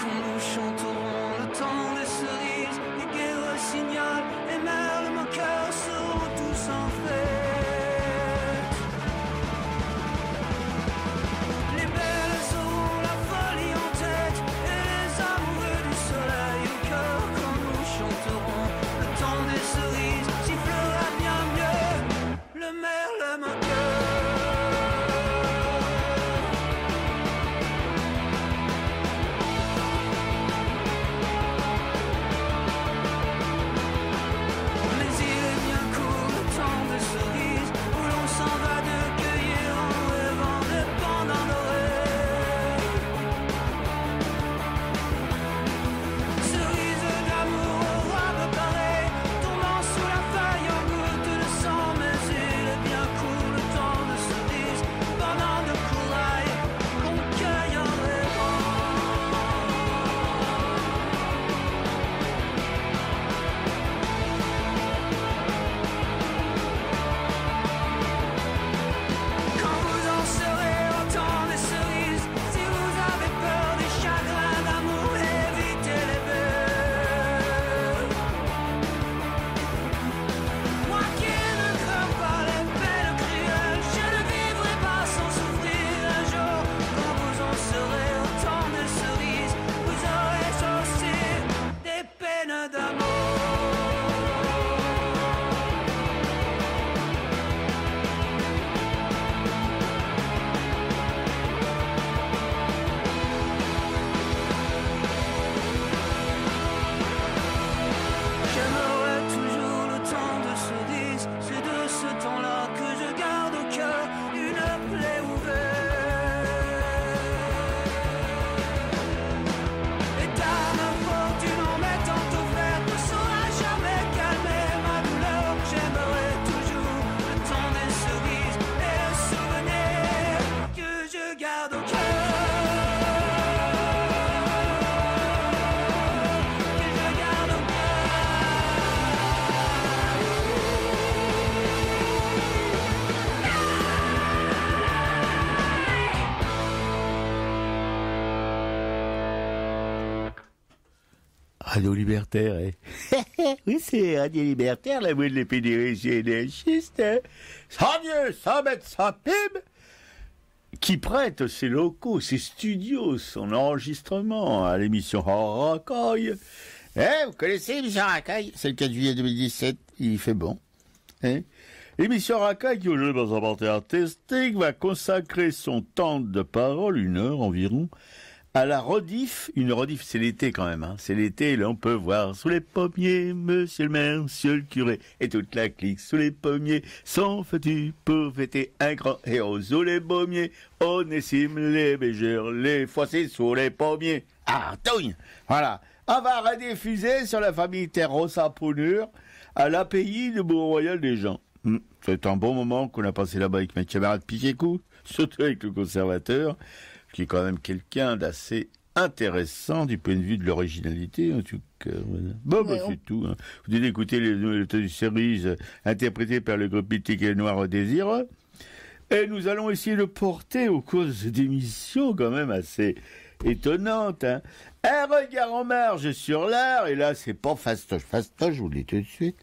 quand nous chanterons le temps des cerises, les guerres rossignol et merle moqueur seront tous en fête. Les belles auront la folie en tête et les amoureux du soleil au cœur quand nous chanterons le temps des cerises, sifflera bien mieux le merle moqueur. Radio Libertaire, oui, c'est Radio Libertaire, la voix de l'épidémie anarchiste, sans Dieu, sans mettre sans pub, qui prête ses locaux, ses studios, son enregistrement à l'émission Racaille. Vous connaissez l'émission Racaille? C'est le 4 juillet 2017, il fait bon. L'émission Racaille, qui aujourd'hui dans sa partie artistique, va consacrer son temps de parole, 1 heure environ, à la rediff. Une rediff, c'est l'été quand même, c'est l'été, là on peut voir sous les pommiers, monsieur le maire, monsieur le curé, et toute la clique sous les pommiers, sont fêtus pour fêter un grand héros sous les pommiers, on estime les bégères, les foissés sous les pommiers. Ah, tougne! Voilà. On va rediffuser sur la famille Terrosa Pounure à l'API de Bourg-Royal des gens. C'est un bon moment qu'on a passé là-bas avec mes camarades Piquet-Cou, surtout avec le conservateur, qui est quand même quelqu'un d'assez intéressant du point de vue de l'originalité, en tout cas. Voilà. Bon, c'est tout. Vous devez écouter les séries interprétées par le groupe mythique et noir Désireux. Et nous allons essayer de porter au cours de cette émission quand même assez étonnante. Un regard en marge sur l'art, et là, c'est pas fastoche, je vous le dis tout de suite.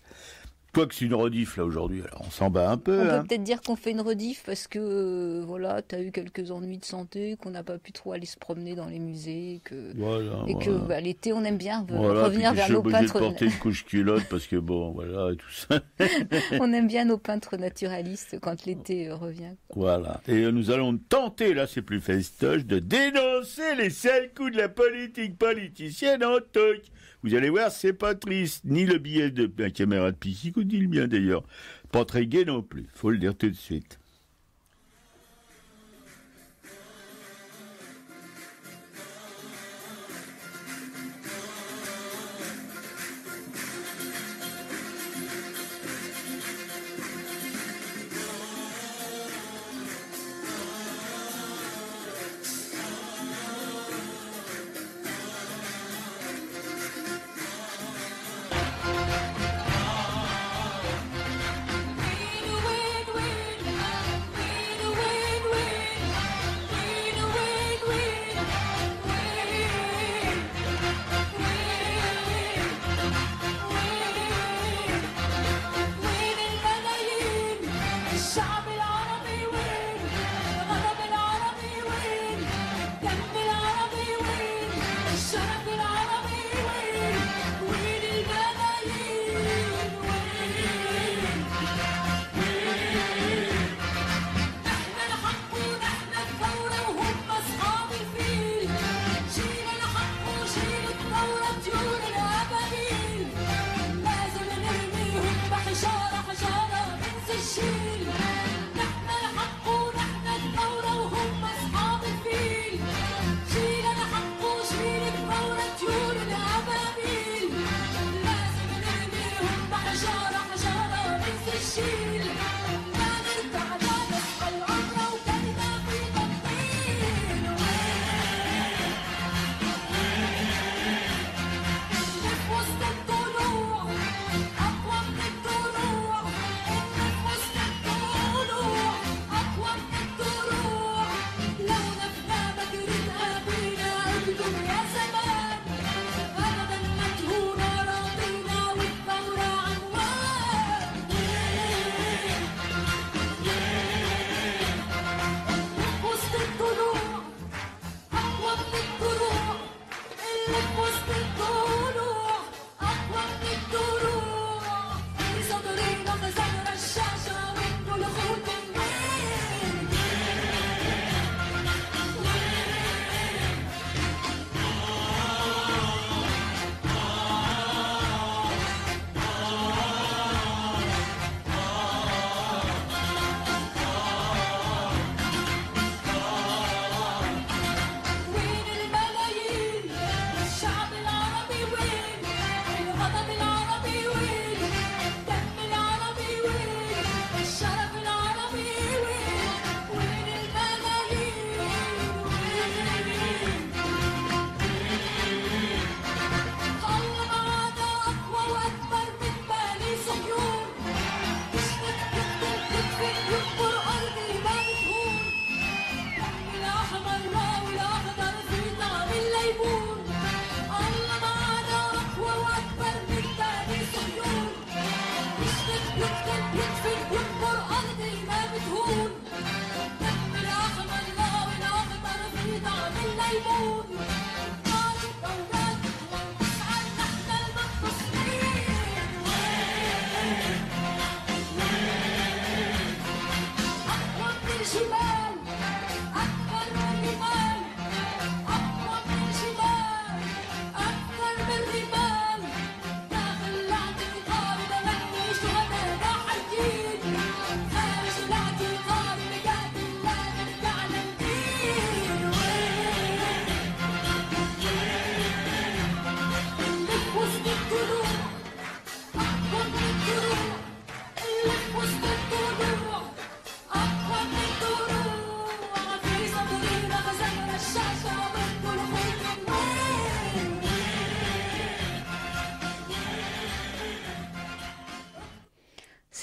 Quoique c'est une rediff là aujourd'hui, alors on s'en bat un peu. On peut peut-être dire qu'on fait une rediff parce que voilà, t'as eu quelques ennuis de santé, qu'on n'a pas pu trop aller se promener dans les musées, que l'été on aime bien revenir vers nos peintres. Je suis obligé de porter une couche culotte parce que bon, voilà, et tout ça. On aime bien nos peintres naturalistes quand l'été revient. Voilà. Et nous allons tenter, là c'est plus festoche, de dénoncer les sales coups de la politique politicienne en toc. Vous allez voir, c'est pas triste, ni le billet de la caméra de Pichico, ni le mien d'ailleurs. Pas très gai non plus, faut le dire tout de suite.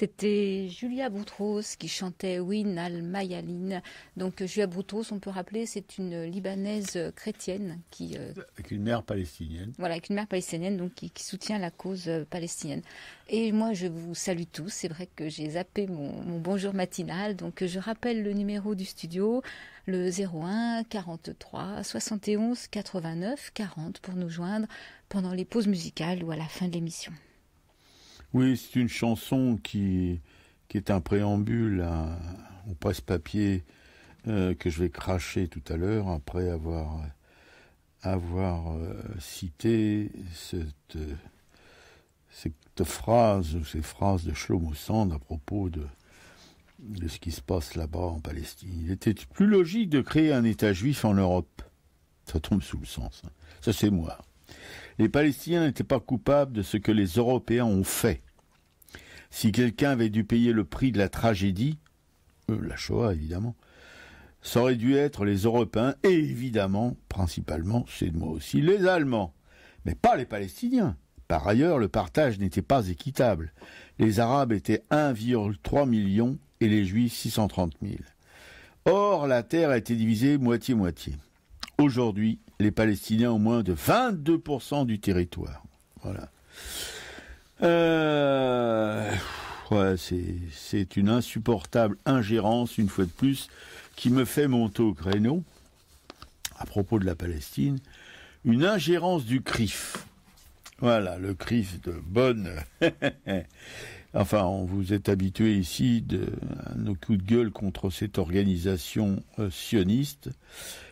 C'était Julia Boutros qui chantait Win al-Mayaline. Donc Julia Boutros, on peut rappeler, c'est une Libanaise chrétienne qui... avec une mère palestinienne. Voilà, avec une mère palestinienne donc, qui soutient la cause palestinienne. Et moi, je vous salue tous. C'est vrai que j'ai zappé mon bonjour matinal. Donc je rappelle le numéro du studio, le 01 43 71 89 40 pour nous joindre pendant les pauses musicales ou à la fin de l'émission. Oui, c'est une chanson qui est un préambule au presse-papier que je vais cracher tout à l'heure après avoir cité cette phrase ou ces phrases de Shlomo Sand à propos de ce qui se passe là-bas en Palestine. Il était plus logique de créer un État juif en Europe. Ça tombe sous le sens. Hein. Ça, c'est moi. Les Palestiniens n'étaient pas coupables de ce que les Européens ont fait. Si quelqu'un avait dû payer le prix de la tragédie, la Shoah évidemment, ça aurait dû être les Européens et évidemment, principalement, c'est moi aussi, les Allemands, mais pas les Palestiniens. Par ailleurs, le partage n'était pas équitable. Les Arabes étaient 1,3 million et les Juifs 630 000. Or, la terre a été divisée moitié-moitié. Aujourd'hui, les Palestiniens ont moins de 22% du territoire. Voilà. Ouais, c'est une insupportable ingérence, une fois de plus, qui me fait monter au créneau, à propos de la Palestine, une ingérence du CRIF. Voilà, le CRIF de bonne... Enfin, on vous est habitué ici à nos coups de gueule contre cette organisation sioniste.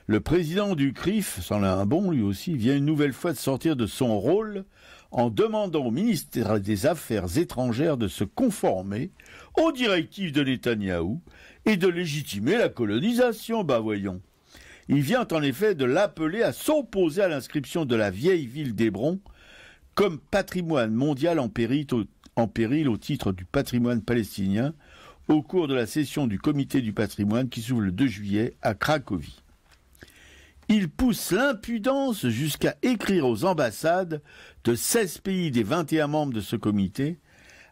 Le président du CRIF, c'en a un bon lui aussi, vient une nouvelle fois de sortir de son rôle en demandant au ministère des Affaires étrangères de se conformer aux directives de Netanyahou et de légitimer la colonisation. Bah voyons. Il vient en effet de l'appeler à s'opposer à l'inscription de la vieille ville d'Hébron comme patrimoine mondial en péril au titre du patrimoine palestinien au cours de la session du comité du patrimoine qui s'ouvre le 2 juillet à Cracovie. Il pousse l'impudence jusqu'à écrire aux ambassades de 16 pays des 21 membres de ce comité,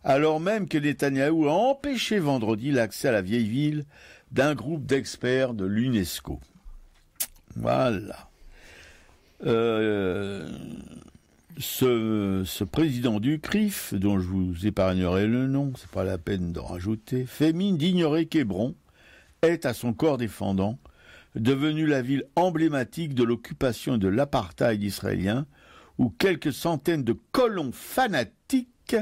alors même que Netanyahou a empêché vendredi l'accès à la vieille ville d'un groupe d'experts de l'UNESCO. Voilà. Ce président du CRIF, dont je vous épargnerai le nom, c'est pas la peine d'en rajouter, fait mine d'ignorer qu'Hébron est à son corps défendant devenue la ville emblématique de l'occupation et de l'apartheid israélien, où quelques centaines de colons fanatiques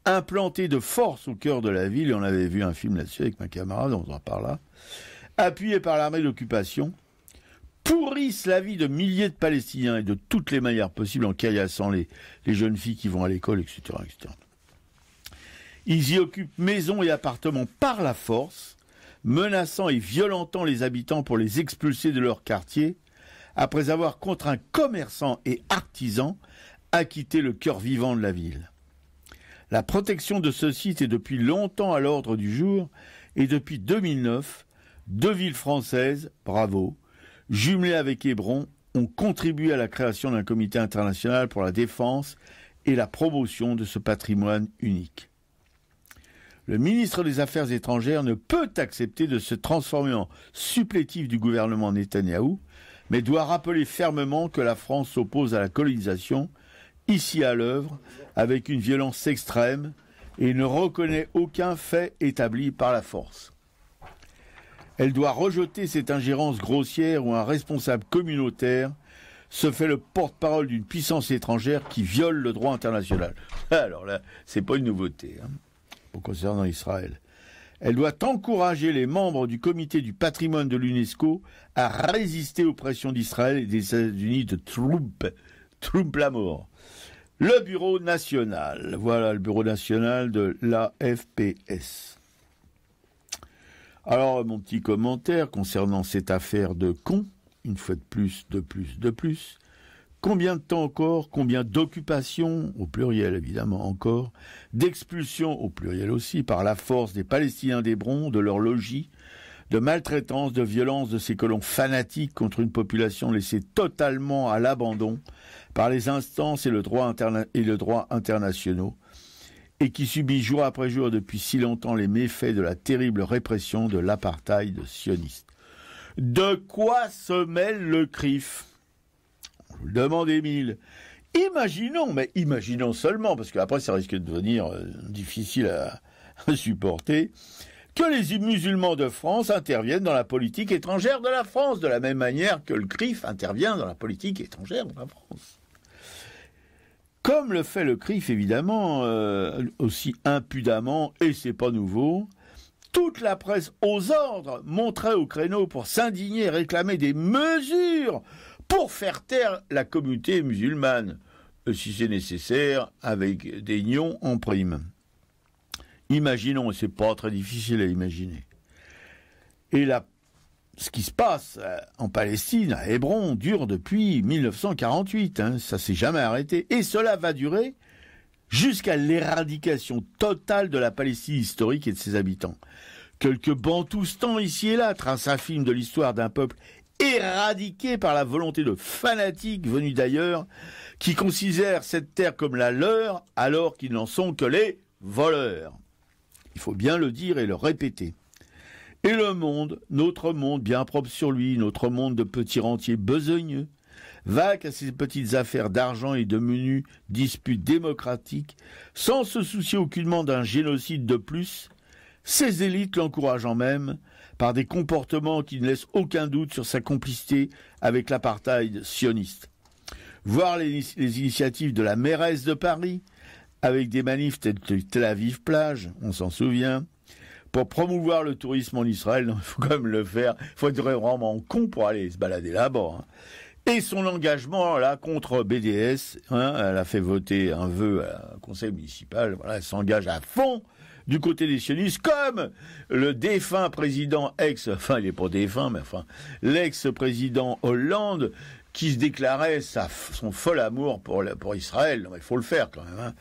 implantés de force au cœur de la ville, et on avait vu un film là-dessus avec ma camarade, on en parle là, appuyés par l'armée d'occupation, pourrissent la vie de milliers de Palestiniens et de toutes les manières possibles en caillassant les jeunes filles qui vont à l'école, etc., etc. Ils y occupent maisons et appartements par la force, menaçant et violentant les habitants pour les expulser de leur quartier, après avoir contraint commerçants et artisans à quitter le cœur vivant de la ville. La protection de ce site est depuis longtemps à l'ordre du jour, et depuis 2009, 2 villes françaises, bravo, jumelées avec Hébron, ont contribué à la création d'un comité international pour la défense et la promotion de ce patrimoine unique. Le ministre des Affaires étrangères ne peut accepter de se transformer en supplétif du gouvernement Netanyahou, mais doit rappeler fermement que la France s'oppose à la colonisation, ici à l'œuvre, avec une violence extrême, et ne reconnaît aucun fait établi par la force. Elle doit rejeter cette ingérence grossière où un responsable communautaire se fait le porte-parole d'une puissance étrangère qui viole le droit international. Alors là, c'est pas une nouveauté, concernant Israël. Elle doit encourager les membres du comité du patrimoine de l'UNESCO à résister aux pressions d'Israël et des États-Unis de Trump la mort. Le bureau national, voilà le bureau national de l'AFPS. Alors, mon petit commentaire concernant cette affaire de con, une fois de plus. Combien de temps encore, combien d'occupations, au pluriel évidemment encore, d'expulsions, au pluriel aussi, par la force des Palestiniens d'Hébron, de leur logis, de maltraitance, de violence de ces colons fanatiques contre une population laissée totalement à l'abandon par les instances et le droit internationaux, et qui subit jour après jour depuis si longtemps les méfaits de la terrible répression de l'apartheid sioniste. De quoi se mêle le CRIF ? Je le demande, Émile. Imaginons seulement, parce qu'après ça risque de devenir difficile à supporter, que les musulmans de France interviennent dans la politique étrangère de la France, de la même manière que le CRIF intervient dans la politique étrangère de la France. Comme le fait le CRIF, évidemment, aussi impudemment, et c'est pas nouveau, toute la presse aux ordres montrait au créneau pour s'indigner et réclamer des mesures pour faire taire la communauté musulmane, si c'est nécessaire, avec des nions en prime. Imaginons, et c'est pas très difficile à imaginer. Et là, ce qui se passe en Palestine, à Hébron, dure depuis 1948, ça s'est jamais arrêté, et cela va durer jusqu'à l'éradication totale de la Palestine historique et de ses habitants. Quelques bantoustans ici et là tracent un film de l'histoire d'un peuple éradiqué par la volonté de fanatiques venus d'ailleurs, qui considèrent cette terre comme la leur, alors qu'ils n'en sont que les voleurs. Il faut bien le dire et le répéter. Et le monde, notre monde bien propre sur lui, notre monde de petits rentiers besogneux, vague à ses petites affaires d'argent et de menus disputes démocratiques, sans se soucier aucunement d'un génocide de plus, ces élites l'encourageant même par des comportements qui ne laissent aucun doute sur sa complicité avec l'apartheid sioniste. Voir les initiatives de la mairesse de Paris, avec des manifs tels que Tel Aviv plage, on s'en souvient, pour promouvoir le tourisme en Israël, il faut quand même le faire, il faut être vraiment con pour aller se balader là-bas. Et son engagement là contre BDS, elle a fait voter un vœu à un conseil municipal, elle s'engage à fond du côté des sionistes, comme le défunt président il n'est pas défunt, mais l'ex-président Hollande, qui se déclarait son fol amour pour Israël. Il faut le faire quand même.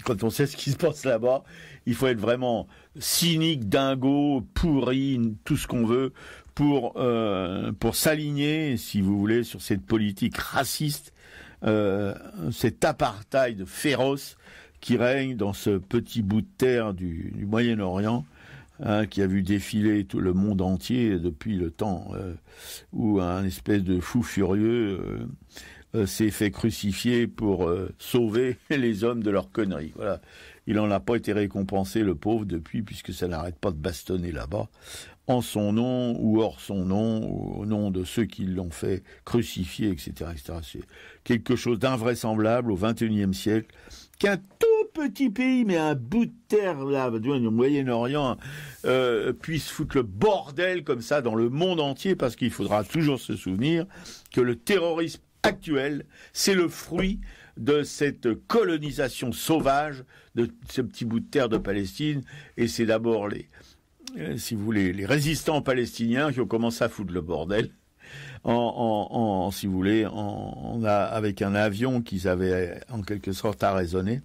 Quand on sait ce qui se passe là-bas, il faut être vraiment cynique, dingo, pourri, tout ce qu'on veut, pour s'aligner, si vous voulez, sur cette politique raciste, cet apartheid féroce qui règne dans ce petit bout de terre du Moyen-Orient, qui a vu défiler tout le monde entier depuis le temps où un espèce de fou furieux s'est fait crucifier pour sauver les hommes de leurs conneries. Voilà. Il n'en a pas été récompensé, le pauvre, depuis, puisque ça n'arrête pas de bastonner là-bas, en son nom ou hors son nom, ou au nom de ceux qui l'ont fait crucifier, etc., etc. C'est quelque chose d'invraisemblable au XXIe siècle, qu'un tout petit pays, mais un bout de terre, là, du Moyen-Orient, puisse foutre le bordel comme ça dans le monde entier, parce qu'il faudra toujours se souvenir que le terrorisme actuel, c'est le fruit de cette colonisation sauvage de ce petit bout de terre de Palestine, et c'est d'abord si vous voulez, les résistants palestiniens qui ont commencé à foutre le bordel, si vous voulez, avec un avion qu'ils avaient en quelque sorte arraisonné.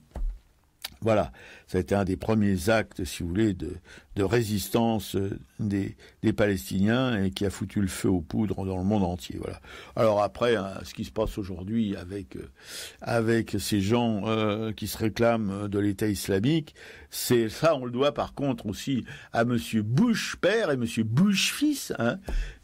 Voilà, ça a été un des premiers actes, si vous voulez, de résistance des Palestiniens, et qui a foutu le feu aux poudres dans le monde entier. Voilà. Alors après, ce qui se passe aujourd'hui avec ces gens qui se réclament de l'État islamique, c'est ça, on le doit par contre aussi à Monsieur Bush père et Monsieur Bush fils,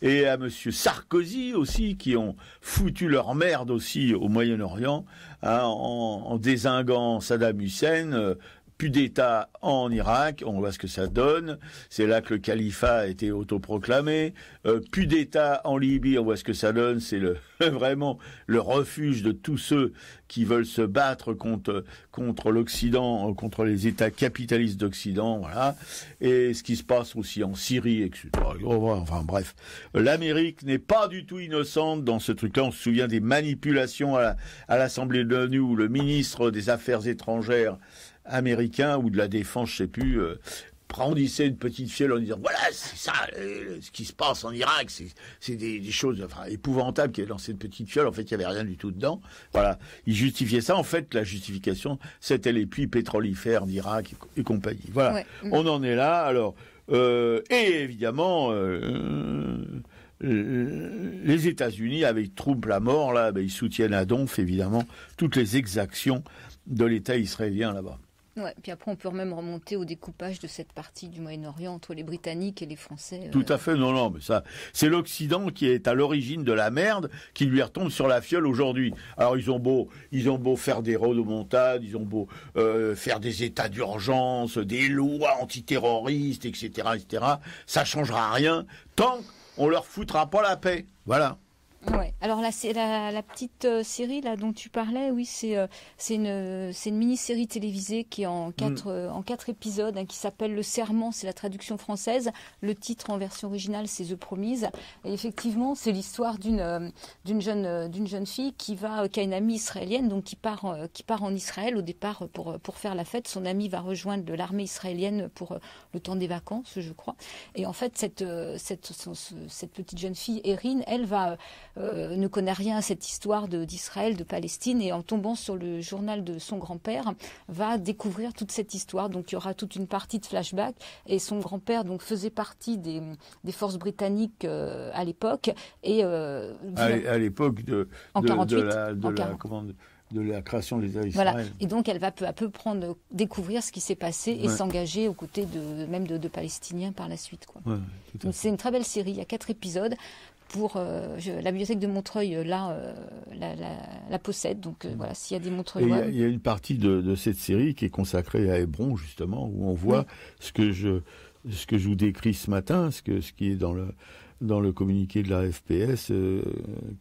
et à Monsieur Sarkozy aussi, qui ont foutu leur merde aussi au Moyen-Orient, en dézinguant Saddam Hussein. Plus d'État en Irak, on voit ce que ça donne. C'est là que le califat a été autoproclamé. Plus d'État en Libye, on voit ce que ça donne. C'est vraiment le refuge de tous ceux qui veulent se battre contre l'Occident, contre les États capitalistes d'Occident, voilà. Et ce qui se passe aussi en Syrie, etc. Enfin bref, l'Amérique n'est pas du tout innocente dans ce truc-là. On se souvient des manipulations à l'Assemblée de l'ONU où le ministre des Affaires étrangères américain ou de la défense, je sais plus, brandissait une petite fiole en disant voilà, c'est ça, ce qui se passe en Irak, c'est des choses épouvantables qu'il y avait dans cette petite fiole. En fait, il n'y avait rien du tout dedans. Voilà, il justifiait ça. En fait, la justification, c'était les puits pétrolifères d'Irak et compagnie. Voilà, ouais. On en est là. Alors, et évidemment, les États-Unis, avec Trump à mort, là, ils soutiennent à donf, évidemment, toutes les exactions de l'État israélien là-bas. Ouais, puis après, on peut même remonter au découpage de cette partie du Moyen-Orient entre les Britanniques et les Français. Tout à fait, non, mais ça, c'est l'Occident qui est à l'origine de la merde qui lui retombe sur la fiole aujourd'hui. Alors, ils ont beau faire des rodomontades, ils ont beau faire des états d'urgence, des lois antiterroristes, etc., etc. Ça changera rien tant qu'on leur foutra pas la paix. Voilà. Ouais. Alors là, c'est la petite série là dont tu parlais. Oui, c'est une mini-série télévisée qui est en quatre épisodes, qui s'appelle Le Serment. C'est la traduction française. Le titre en version originale, c'est The Promise. Et effectivement, c'est l'histoire d'une jeune fille qui a une amie israélienne, donc qui part en Israël au départ pour faire la fête. Son amie va rejoindre l'armée israélienne pour le temps des vacances, je crois. Et en fait, cette petite jeune fille, Erin, elle ne connaît rien à cette histoire d'Israël, de Palestine, et en tombant sur le journal de son grand-père, va découvrir toute cette histoire. Donc il y aura toute une partie de flashback, et son grand-père donc faisait partie des forces britanniques à l'époque, et à l'époque de la création de l'État d'Israël. Voilà. Et donc elle va peu à peu découvrir ce qui s'est passé et s'engager aux côtés de Palestiniens par la suite, quoi. Ouais, donc c'est une très belle série. Il y a 4 épisodes. La bibliothèque de Montreuil la possède, donc voilà, s'il y a des Montreuil. Il y a une partie de cette série qui est consacrée à Hébron, justement, où on voit ce que je vous décris ce matin, ce qui est dans le communiqué de la FPS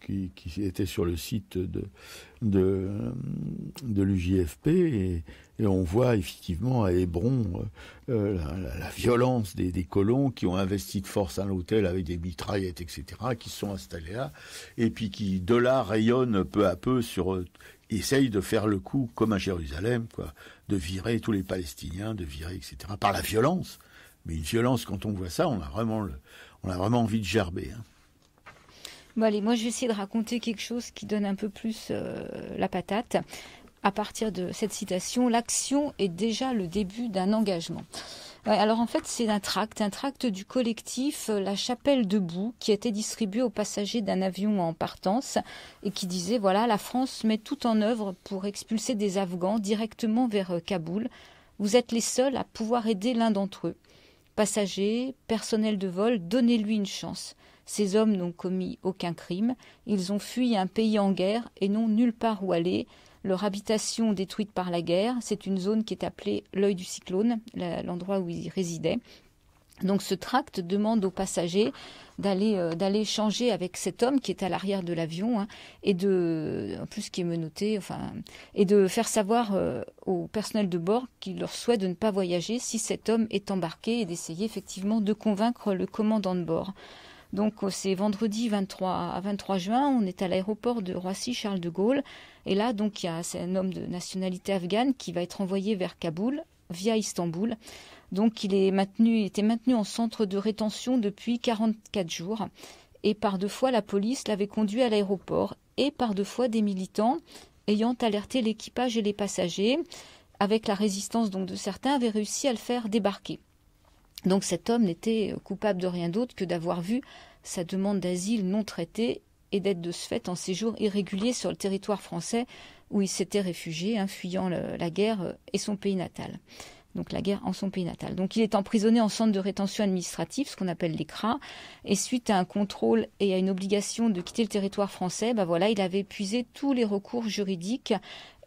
qui était sur le site de l'UJFP, et on voit effectivement à Hébron la violence des colons qui ont investi de force un hôtel avec des mitraillettes, etc., qui se sont installés là, et puis qui de là rayonnent peu à peu essayent de faire le coup comme à Jérusalem, quoi, de virer tous les Palestiniens, etc., par la violence. Mais une violence, quand on voit ça, on a vraiment envie de gerber. Bon, allez, moi je vais essayer de raconter quelque chose qui donne un peu plus la patate. À partir de cette citation, l'action est déjà le début d'un engagement. Ouais, alors en fait, c'est un tract du collectif La Chapelle Debout, qui a été distribué aux passagers d'un avion en partance et qui disait, voilà, la France met tout en œuvre pour expulser des Afghans directement vers Kaboul. Vous êtes les seuls à pouvoir aider l'un d'entre eux. Passagers, personnel de vol, donnez-lui une chance. Ces hommes n'ont commis aucun crime. Ils ont fui un pays en guerre et n'ont nulle part où aller. Leur habitation détruite par la guerre, c'est une zone qui est appelée l'œil du cyclone, l'endroit où ils résidaient. Donc ce tract demande aux passagers d'aller échanger avec cet homme qui est à l'arrière de l'avion, hein, et en plus qui est menotté, et de faire savoir au personnel de bord qu'il leur souhaite de ne pas voyager si cet homme est embarqué et d'essayer effectivement de convaincre le commandant de bord. Donc c'est vendredi 23 juin, on est à l'aéroport de Roissy-Charles de Gaulle, et là donc c'est un homme de nationalité afghane qui va être envoyé vers Kaboul via Istanbul. Donc il était maintenu en centre de rétention depuis 44 jours. Et par 2 fois, la police l'avait conduit à l'aéroport. Et par 2 fois, des militants, ayant alerté l'équipage et les passagers, avec la résistance donc de certains, avaient réussi à le faire débarquer. Donc cet homme n'était coupable de rien d'autre que d'avoir vu sa demande d'asile non traitée et d'être de ce fait en séjour irrégulier sur le territoire français où il s'était réfugié, hein, fuyant la guerre et son pays natal. Donc la guerre en son pays natal. Donc il est emprisonné en centre de rétention administrative, ce qu'on appelle l'ECRA, et suite à un contrôle et à une obligation de quitter le territoire français, il avait épuisé tous les recours juridiques,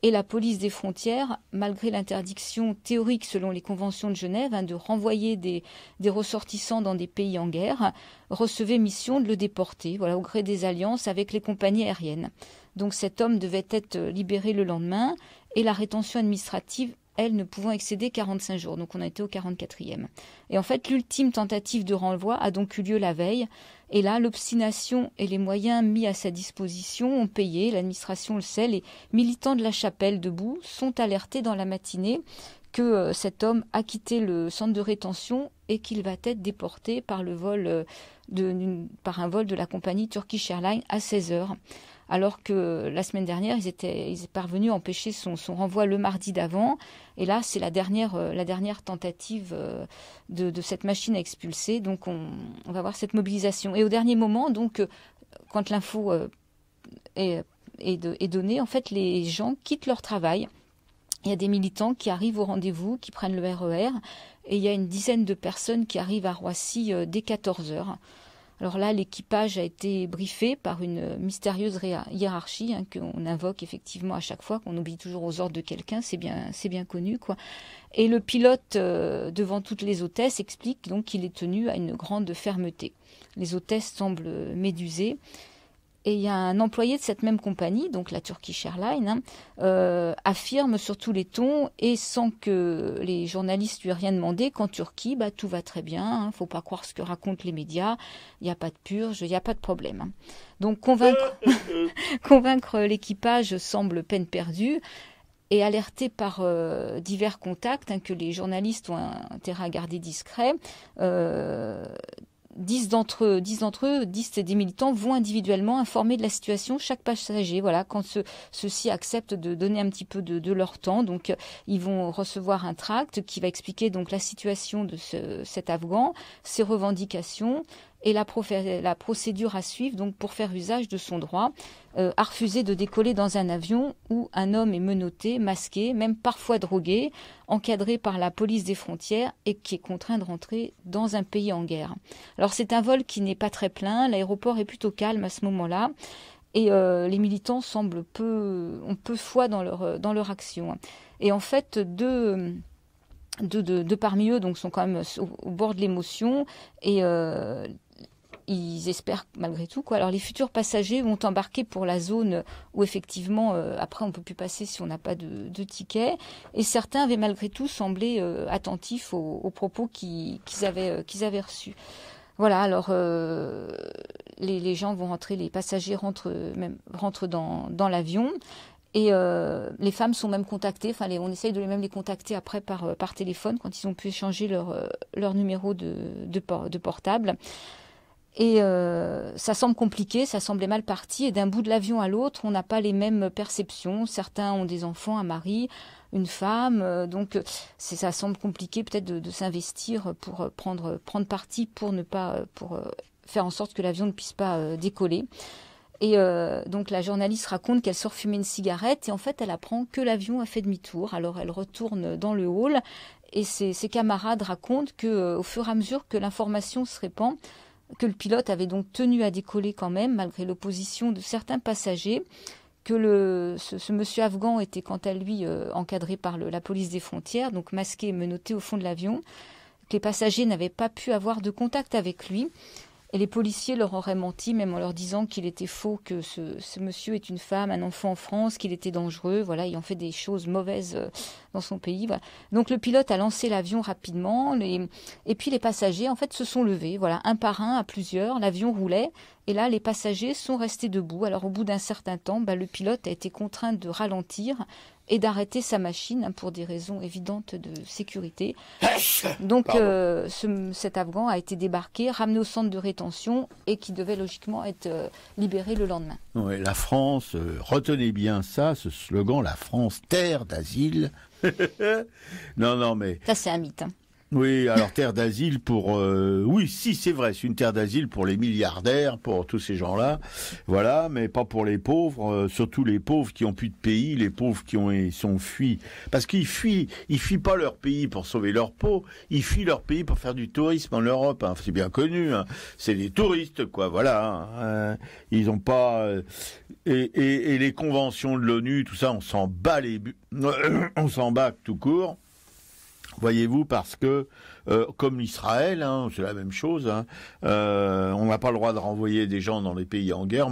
et la police des frontières, malgré l'interdiction théorique selon les conventions de Genève, hein, de renvoyer des ressortissants dans des pays en guerre, recevait mission de le déporter, au gré des alliances avec les compagnies aériennes. Donc cet homme devait être libéré le lendemain, et la rétention administrative, elle, ne pouvant excéder 45 jours. Donc on a été au 44e. Et en fait, l'ultime tentative de renvoi a donc eu lieu la veille. Et là, l'obstination et les moyens mis à sa disposition ont payé. L'administration le sait. Les militants de la Chapelle debout sont alertés dans la matinée que cet homme a quitté le centre de rétention et qu'il va être déporté par un vol de la compagnie Turkish Airlines à 16h. Alors que la semaine dernière, ils étaient parvenus à empêcher son renvoi le mardi d'avant. Et là, c'est la dernière tentative de cette machine à expulser. Donc, on va voir cette mobilisation. Et au dernier moment, donc, quand l'info est donnée, en fait, les gens quittent leur travail. Il y a des militants qui arrivent au rendez-vous, qui prennent le RER. Et il y a une dizaine de personnes qui arrivent à Roissy dès 14h. Alors là, l'équipage a été briefé par une mystérieuse hiérarchie, hein, qu'on invoque effectivement à chaque fois, qu'on oublie toujours aux ordres de quelqu'un, c'est bien connu, quoi. Et le pilote, devant toutes les hôtesses, explique donc qu'il est tenu à une grande fermeté. Les hôtesses semblent médusées. Et il y a un employé de cette même compagnie, donc la Turkish Airlines, affirme sur tous les tons et sans que les journalistes lui aient rien demandé qu'en Turquie, tout va très bien, hein, faut pas croire ce que racontent les médias, il n'y a pas de purge, il n'y a pas de problème. Hein. Donc convaincre l'équipage semble peine perdue. Et alerté par divers contacts, hein, que les journalistes ont intérêt à garder discrets, 10 d'entre eux, des militants, vont individuellement informer de la situation chaque passager. Voilà, quand ceux-ci acceptent de donner un petit peu de leur temps. Donc, ils vont recevoir un tract qui va expliquer donc la situation de cet Afghan, ses revendications et la procédure à suivre donc pour faire usage de son droit à refuser de décoller dans un avion où un homme est menotté, masqué, même parfois drogué, encadré par la police des frontières et qui est contraint de rentrer dans un pays en guerre. Alors c'est un vol qui n'est pas très plein, l'aéroport est plutôt calme à ce moment-là et les militants semblent ont peu foi dans leur action. Et en fait, deux parmi eux donc sont quand même au bord de l'émotion et ils espèrent malgré tout, quoi. Alors les futurs passagers vont embarquer pour la zone où effectivement après on peut plus passer si on n'a pas de ticket, et certains avaient malgré tout semblé attentifs aux propos qu'ils avaient reçus. Voilà, alors les gens vont rentrer, les passagers rentrent dans l'avion. Et les femmes sont même contactées, on essaye de les contacter après par téléphone quand ils ont pu échanger leur numéro de portable. Et ça semble compliqué, ça semblait mal parti. Et d'un bout de l'avion à l'autre, on n'a pas les mêmes perceptions. Certains ont des enfants, un mari, une femme. Donc ça semble compliqué peut-être de s'investir pour prendre parti pour faire en sorte que l'avion ne puisse pas décoller. Et donc la journaliste raconte qu'elle sort fumer une cigarette et en fait elle apprend que l'avion a fait demi-tour. Alors elle retourne dans le hall et ses camarades racontent qu'au fur et à mesure que l'information se répand, que le pilote avait donc tenu à décoller quand même, malgré l'opposition de certains passagers, que ce monsieur afghan était quant à lui encadré par la police des frontières, donc masqué et menotté au fond de l'avion, que les passagers n'avaient pas pu avoir de contact avec lui. Et les policiers leur auraient menti, même en leur disant qu'il était faux, que ce monsieur est une femme, un enfant en France, qu'il était dangereux, voilà, ayant fait des choses mauvaises dans son pays. Voilà. Donc le pilote a lancé l'avion rapidement, et puis les passagers, en fait, se sont levés, voilà, un par un, à plusieurs, l'avion roulait, et là, les passagers sont restés debout. Alors au bout d'un certain temps, le pilote a été contraint de ralentir et d'arrêter sa machine pour des raisons évidentes de sécurité. Donc cet Afghan a été débarqué, ramené au centre de rétention et qui devait logiquement être libéré le lendemain. Ouais, la France, retenez bien ça, ce slogan, la France, terre d'asile. Non, mais... Ça, c'est un mythe. Oui, alors terre d'asile pour... oui, si, c'est vrai, c'est une terre d'asile pour les milliardaires, pour tous ces gens-là, voilà, mais pas pour les pauvres, surtout les pauvres qui ont plus de pays, les pauvres qui sont fuis. Parce qu'ils fuient pas leur pays pour sauver leur peau, ils fuient leur pays pour faire du tourisme en Europe, hein, c'est bien connu, hein, c'est des touristes, quoi, voilà. Hein, ils ont pas... et les conventions de l'ONU, tout ça, on s'en bat on s'en bat tout court. Voyez-vous, parce que, comme Israël, hein, c'est la même chose, hein, on n'a pas le droit de renvoyer des gens dans les pays en guerre.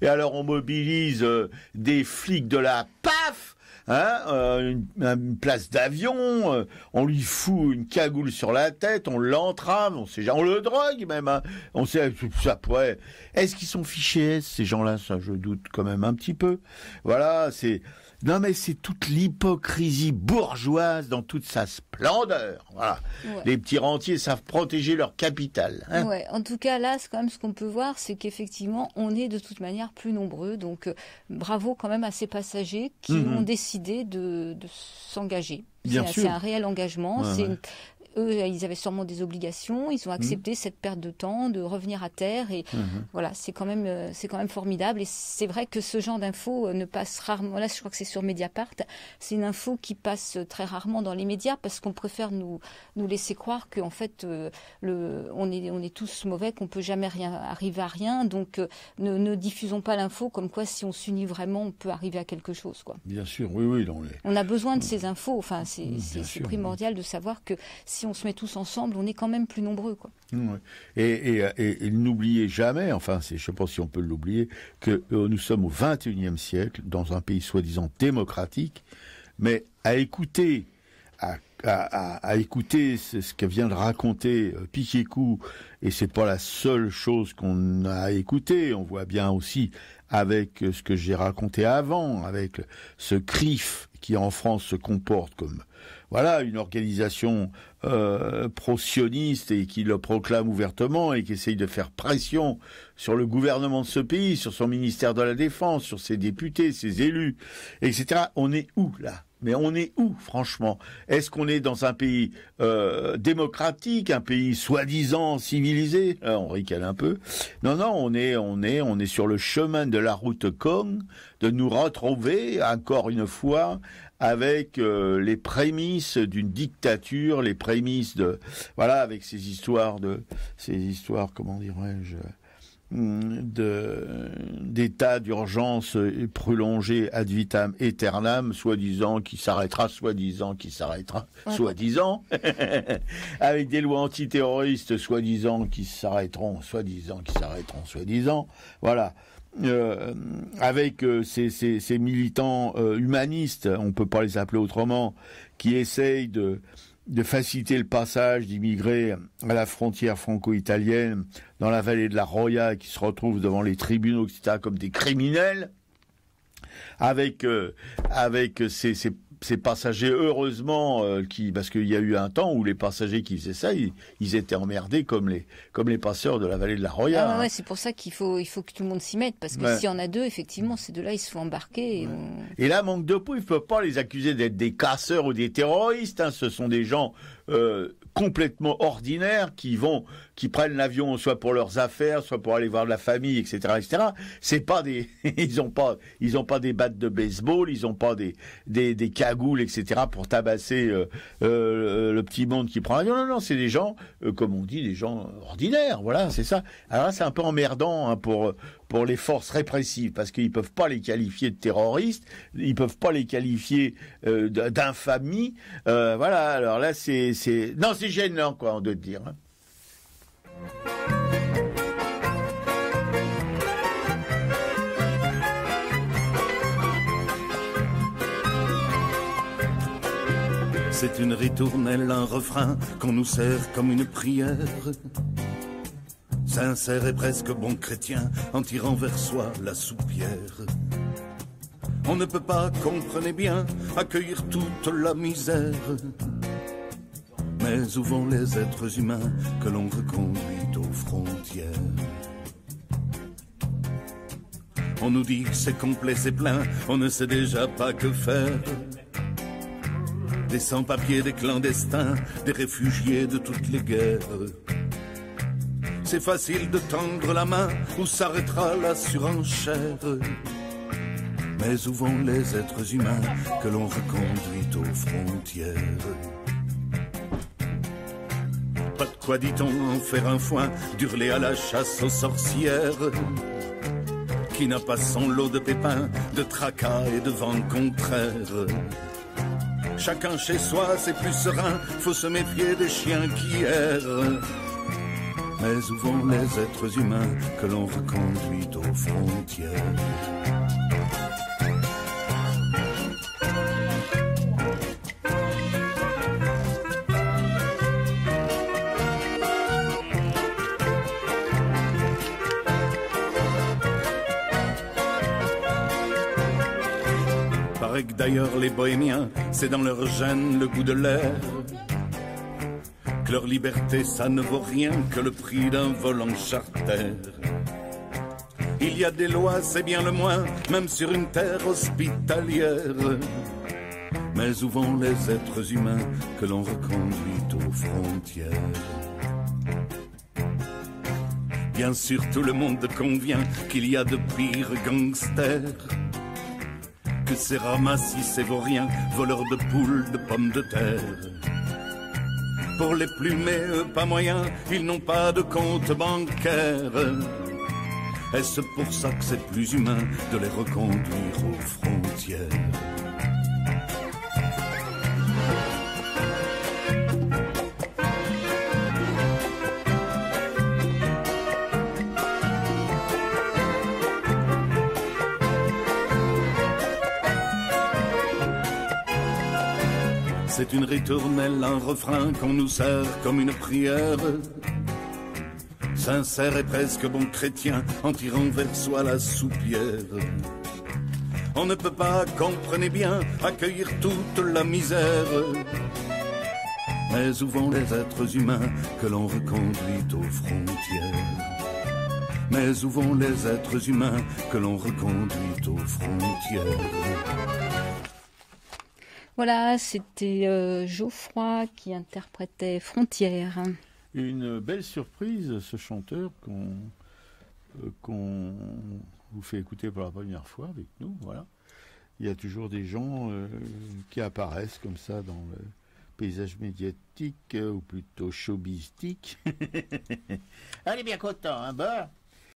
Et alors on mobilise des flics de la PAF, hein, une place d'avion, on lui fout une cagoule sur la tête, on l'entrave, on le drogue même, hein, on sait, ça pourrait... Est-ce qu'ils sont fichés S, ces gens-là? Ça, je doute quand même un petit peu. Voilà, c'est... Non, mais c'est toute l'hypocrisie bourgeoise dans toute sa splendeur. Voilà. Ouais. Les petits rentiers savent protéger leur capital. Hein. Ouais. En tout cas, là, quand même, ce qu'on peut voir, c'est qu'effectivement, on est de toute manière plus nombreux. Donc, bravo quand même à ces passagers qui ont décidé de s'engager. C'est un réel engagement. Eux, ils avaient sûrement des obligations, ils ont accepté cette perte de temps, de revenir à terre, et voilà, c'est quand même formidable. Et c'est vrai que ce genre d'info ne passe rarement. Là, je crois que c'est sur Mediapart. C'est une info qui passe très rarement dans les médias parce qu'on préfère nous laisser croire qu'en fait, on est tous mauvais, qu'on peut jamais arriver à rien. Donc, ne diffusons pas l'info comme quoi, si on s'unit vraiment, on peut arriver à quelque chose, quoi. Bien sûr, oui. On a besoin de ces infos. Enfin, c'est primordial de savoir que si on se met tous ensemble, on est quand même plus nombreux, quoi. Et n'oubliez jamais, enfin, je ne sais pas si on peut l'oublier, que nous sommes au XXIe siècle, dans un pays soi-disant démocratique, mais à écouter ce que vient de raconter Piquet-Cou, et c'est pas la seule chose qu'on a écouté, on voit bien aussi avec ce que j'ai raconté avant, avec ce CRIF qui en France se comporte comme voilà une organisation pro-sioniste et qui le proclame ouvertement et qui essaye de faire pression sur le gouvernement de ce pays, sur son ministère de la Défense, sur ses députés, ses élus, etc. On est où là ? Mais on est où, franchement ? Est-ce qu'on est dans un pays démocratique, un pays soi-disant civilisé ? On ricane un peu. Non, on est sur le chemin de la route Kong, de nous retrouver encore une fois avec les prémices d'une dictature, les prémices de voilà, avec ces histoires, comment dirais-je, d'état d'urgence prolongé ad vitam aeternam, soi-disant qui s'arrêtera, avec des lois antiterroristes, soi-disant qui s'arrêteront, voilà. Avec ces militants humanistes, on peut pas les appeler autrement, qui essayent de faciliter le passage d'immigrés à la frontière franco-italienne dans la vallée de la Roya, qui se retrouvent devant les tribunaux, etc., comme des criminels, avec ces passagers, heureusement, parce qu'il y a eu un temps où les passagers qui faisaient ça, ils étaient emmerdés comme les passeurs de la vallée de la Roya. Ouais, c'est pour ça qu'il faut que tout le monde s'y mette, parce que s'il y en a deux, effectivement, ces deux-là, ils se font embarquer. Et là, manque de peau, il ne faut pas les accuser d'être des casseurs ou des terroristes, hein. Ce sont des gens complètement ordinaires qui prennent l'avion soit pour leurs affaires, soit pour aller voir de la famille, etc., etc. C'est pas des, ils ont pas des battes de baseball, ils ont pas des cagoules, etc. pour tabasser le petit monde qui prend l'avion. Non, c'est des gens, comme on dit, des gens ordinaires. Voilà, c'est ça. Alors là, c'est un peu emmerdant hein, pour les forces répressives, parce qu'ils peuvent pas les qualifier de terroristes, ils peuvent pas les qualifier d'infamie. Voilà. Alors là, c'est gênant, quoi, on doit dire. Hein. C'est une ritournelle, un refrain qu'on nous sert comme une prière. Sincère et presque bon chrétien en tirant vers soi la soupière. On ne peut pas, comprenez bien, accueillir toute la misère. Mais où vont les êtres humains que l'on reconduit aux frontières? On nous dit c'est complet, c'est plein, on ne sait déjà pas que faire. Des sans-papiers, des clandestins, des réfugiés de toutes les guerres. C'est facile de tendre la main, où s'arrêtera la surenchère. Mais où vont les êtres humains que l'on reconduit aux frontières? Pas de quoi, dit-on, en faire un foin, d'hurler à la chasse aux sorcières. Qui n'a pas son lot de pépins, de tracas et de vents contraires? Chacun chez soi, c'est plus serein, faut se méfier des chiens qui errent. Mais où vont les êtres humains que l'on reconduit aux frontières? Paraît que d'ailleurs les bohémiens, c'est dans leur gène le goût de l'air. Que leur liberté, ça ne vaut rien que le prix d'un vol en charter. Il y a des lois, c'est bien le moins, même sur une terre hospitalière. Mais où vont les êtres humains que l'on reconduit aux frontières? Bien sûr, tout le monde convient qu'il y a de pires gangsters que ces ramassis, ces vauriens, voleurs de poules, de pommes de terre. Pour les plumer, pas moyen, ils n'ont pas de compte bancaire. Est-ce pour ça que c'est plus humain de les reconduire aux frontières? C'est une ritournelle, un refrain qu'on nous sert comme une prière. Sincère et presque bon chrétien en tirant vers soi la soupière. On ne peut pas, comprenez bien, accueillir toute la misère. Mais où vont les êtres humains que l'on reconduit aux frontières? Mais où vont les êtres humains que l'on reconduit aux frontières? Voilà, c'était Geoffroy qui interprétait Frontières. Une belle surprise, ce chanteur qu'on vous fait écouter pour la première fois avec nous. Voilà. Il y a toujours des gens qui apparaissent comme ça dans le paysage médiatique, ou plutôt showbiztique. On est bien content, hein, bah.